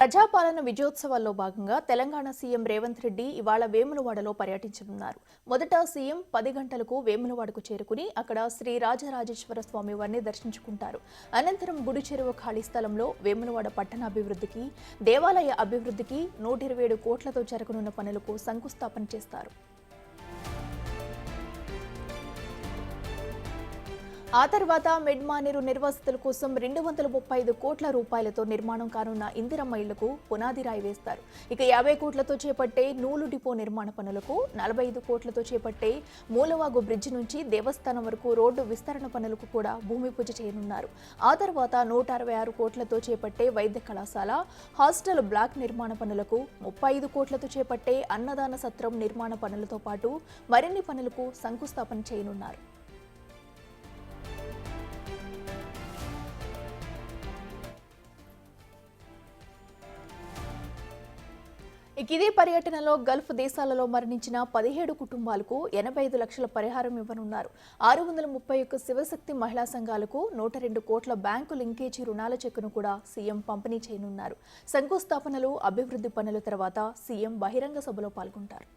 ప్రజాపాలన విజయోత్సవాల్లో భాగంగా తెలంగాణ సీఎం రేవంత్ రెడ్డి ఇవాళ వేములవాడలో పర్యటించనున్నారు. మొదట సీఎం 10 గంటలకు వేములవాడకు చేరుకుని అక్కడ శ్రీ రాజరాజేశ్వర స్వామి వారిని దర్శించుకుంటారు. అనంతరం గుడి చెరువు ఖాళీ స్థలంలో వేములవాడ పట్టణాభివృద్ధికి, దేవాలయ అభివృద్ధికి 127 కోట్లతో జరగనున్న పనులకు శంకుస్థాపన చేస్తారు. ఆ తర్వాత మెడ్మానేరు నిర్వాసితుల కోసం 235 కోట్ల రూపాయలతో నిర్మాణం కానున్న ఇందిరమ్మ ఇళ్లకు పునాది రాయి వేస్తారు. ఇక 50 కోట్లతో చేపట్టే నూలు డిపో నిర్మాణ పనులకు, 45 కోట్లతో చేపట్టే మూలవాగు బ్రిడ్జి నుంచి దేవస్థానం వరకు రోడ్డు విస్తరణ పనులకు కూడా భూమి పూజ చేయనున్నారు. ఆ తర్వాత 166 కోట్లతో చేపట్టే వైద్య కళాశాల, హాస్టల్ బ్లాక్ నిర్మాణ పనులకు, 35 కోట్లతో చేపట్టే అన్నదాన సత్రం నిర్మాణ పనులతో పాటు మరిన్ని పనులకు శంకుస్థాపన చేయనున్నారు. ఇదే పర్యటనలో గల్ఫ్ దేశాలలో మరణించిన 17 కుటుంబాలకు 85 లక్షల పరిహారం ఇవ్వనున్నారు. 631 శివశక్తి మహిళా సంఘాలకు 102 కోట్ల బ్యాంకు లింకేజీ రుణాల చెక్కును కూడా సీఎం పంపిణీ చేయనున్నారు. శంకుస్థాపనలు, అభివృద్ధి పనుల తర్వాత సీఎం బహిరంగ సభలో పాల్గొంటారు.